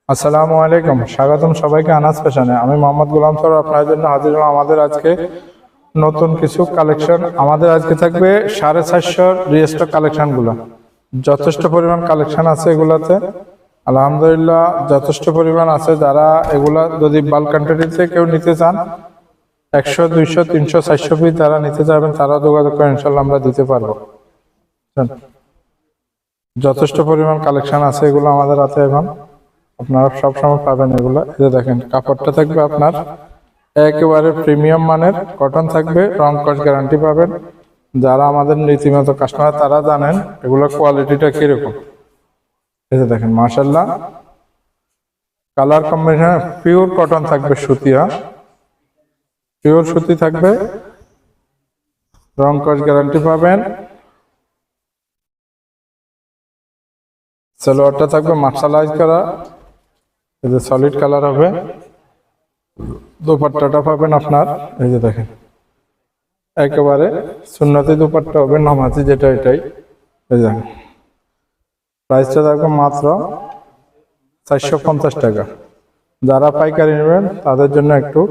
আসসালামু আলাইকুম, স্বাগতম সবাইকে আনাজ ফ্যাশনে। আমি মোহাম্মদ গোলাম সরোয়ার আপনাদের জন্য হাজির হলাম। আমাদের আজকে নতুন কিছু কালেকশন আমাদের আজকে থাকবে 450 রিস্টক কালেকশন গুলো। যথেষ্ট পরিমাণ কালেকশন আছে এগুলাতে, আলহামদুলিল্লাহ যথেষ্ট পরিমাণ আছে। যারা এগুলা যদি বাল্ক কোয়ান্টিটিতে কেউ নিতে চান 100, 200, 300, 400 পিস যারা নিতে চাইবেন তারা যোগাযোগ করে ইনশাল্লাহ আমরা দিতে পারবো। যথেষ্ট পরিমাণ কালেকশন আছে এগুলো আমাদের হাতে এখন, আপনারা সবসময় পাবেন এগুলো। এই যে দেখেন, কাপড়টা থাকবে আপনার একেবারে প্রিমিয়াম মানের কটন থাকবে, রং কস গ্যারান্টি পাবেন। যারা আমাদের রীতিমতো কাস্টমার তারা জানেন এগুলোর কোয়ালিটিটা কিরকম। এই যে দেখেন মাশাআল্লাহ, কালার কম্বিনেশন পিওর কটন থাকবে, সুতিয়া পিওর সুতি থাকবে, রং কস গ্যারান্টি পাবেন। সালোয়ারটা থাকবে মার্শালাইজ করা, এই যে সলিড কালার হবে। দুপাট্টাটা পাবেন আপনার এই যে দেখেন একেবারে সুন্নতি দুপাট্টা হবে, নামাজি যেটা এটাই। এই যে প্রাইসটা থাকবে মাত্র 450 টাকা। যারা পাইকারি নেবেন তাদের জন্য একটু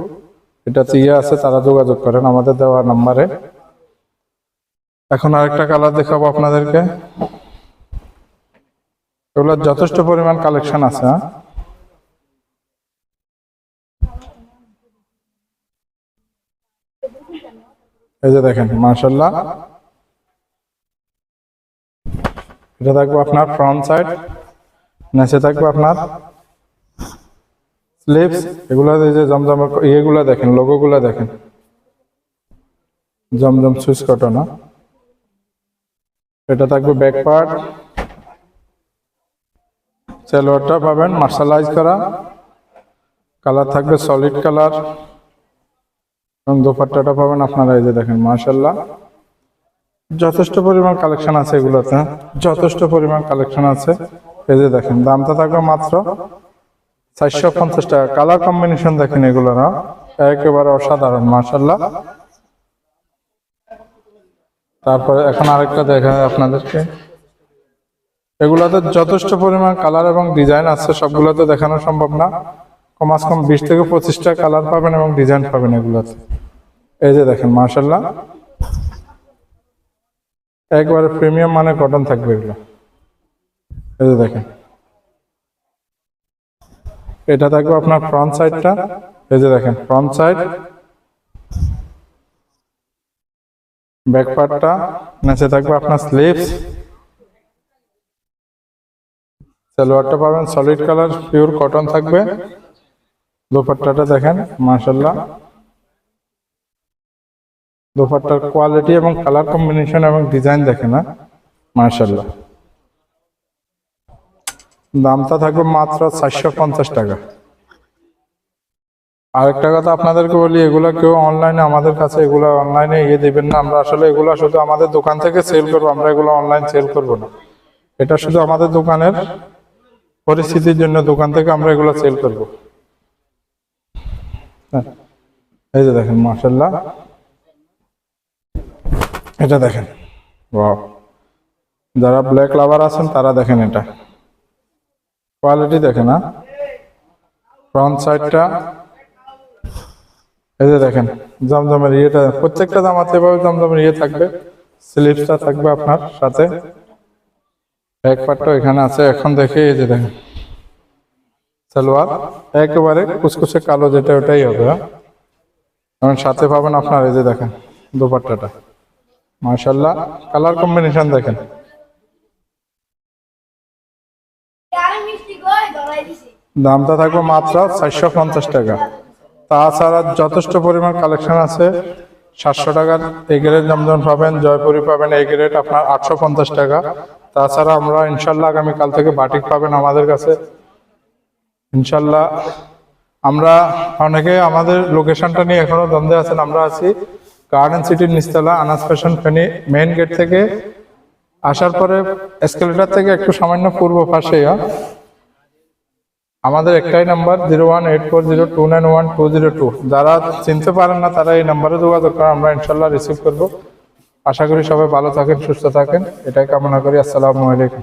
এটাতে আছে, তারা যোগাযোগ করেন আমাদের দেওয়া নাম্বারে। এখন আরেকটা কালার দেখাবো আপনাদেরকে। এগুলোর যথেষ্ট পরিমাণ কালেকশন আছে। এই যে দেখেন মাশাআল্লাহ, এটা থাকবে আপনার ফ্রন্ট সাইড, নিচে থাকবে আপনার স্লিভস। এগুলা এই যে জমজমের ইয়েগুলা দেখেন, লোগোগুলা দেখেন, জমজম সুইস কটন। এটা থাকবে ব্যাক পার্ট, সালোয়ারটা পাবেন মার্শালাইজ করা, কালার থাকবে সলিড কালার, এবং দোপাট্টাটা পাবেন আপনারা এই যে দেখেন মাশাআল্লাহ। যথেষ্ট পরিমাণ কালেকশন আছে এগুলোতে, যথেষ্ট পরিমাণ কালেকশন আছে। এই যে দেখেন দামটা থাকবে মাত্র 450 টাকা। কালার কম্বিনেশন দেখেন এগুলোর একেবারে অসাধারণ মাশাআল্লাহ। তারপরে এখন আরেকটা দেখায় আপনাদেরকে। এগুলোতে যথেষ্ট পরিমাণ কালার এবং ডিজাইন আছে, সবগুলোতে দেখানো সম্ভব না। কমাস কম 20 থেকে 25টা কালার পাবেন এবং ডিজাইন পাবেন এগুলোতে। এই যে দেখেন মাশাআল্লাহ, একবারে প্রিমিয়াম মানে কটন থাকবে এগুলো। এই যে দেখেন, এটা থাকবে আপনার ফ্রন্ট সাইডটা। এই যে দেখেন ফ্রন্ট সাইড, ব্যাক পার্টটা, নিচে থাকবে আপনার স্লিভস। সালোয়ারটা পাবেন সলিড কালার পিওর কটন থাকবে। দোপাট্টাটা দেখেন মাশাআল্লাহ, দোপাট্টার কোয়ালিটি এবং কালার কম্বিনেশন এবং ডিজাইন দেখেন মাশাআল্লাহ। দামটা থাকবে মাত্র 450 টাকা। আরেকটা কথা আপনাদেরকে বলি, এগুলা কেউ অনলাইনে আমাদের কাছে এগুলা অনলাইনে দিবেন না। আমরা আসলে এগুলা শুধু আমাদের দোকান থেকে সেল করবো, আমরা এগুলো অনলাইন সেল করবো না। এটা শুধু আমাদের দোকানের পরিস্থিতির জন্য দোকান থেকে আমরা এগুলো সেল করবো। এই যে দেখেন মাশাআল্লাহ, এটা দেখেন ওয়াও। যারা ব্ল্যাক লাভার আছেন তারা দেখেন এটা কোয়ালিটি দেখেন। ফ্রন্ট সাইডটা এই যে দেখেন জমজমের ইয়েটা, প্রত্যেকটা জামাতে এভাবে জমজমের ইয়ে থাকবে। স্লিভসটা থাকবে আপনার সাথে, ব্যাক পার্টটা এখানে আছে। এখন দেখে এই যে দেখেন সালোয়ার একেবারে কুচকুচে কালো, যেটা ওটাই হবে। এবং সাথে পাবেন আপনার এই যে দেখেন দোপাট্টাটা মাশাআল্লাহ, কালার কম্বিনেশন দেখেন। দামটা থাকবে মাত্র 450 টাকা। তাছাড়া যথেষ্ট পরিমাণ কালেকশন আছে। 700 টাকার এই গ্রেড জমজম পাবেন, জয়পুরি পাবেন এই গ্রেড আপনার 850 টাকা। তাছাড়া আমরা ইনশাল্লাহ আগামীকাল থেকে বাটিক পাবেন আমাদের কাছে ইনশাল্লাহ। আমরা অনেকে আমাদের লোকেশনটা নিয়ে এখনো দ্বন্দ্বে আছেন। আমরা আছি গার্ডেন সিটির নিচতলা, আনাজ ফ্যাশন ফেনী মেইন গেট থেকে আসার পরে এসকেলেটর থেকে একটু সামান্য পূর্ব পাশে। আমাদের একটাই নাম্বার 01840291202। যারা চিনতে পারেন না তারা এই নাম্বারে যোগাযোগ করেন, আমরা ইনশাল্লাহ রিসিভ করব। আশা করি সবাই ভালো থাকেন, সুস্থ থাকেন, এটাই কামনা করি। আসসালামু আলাইকুম।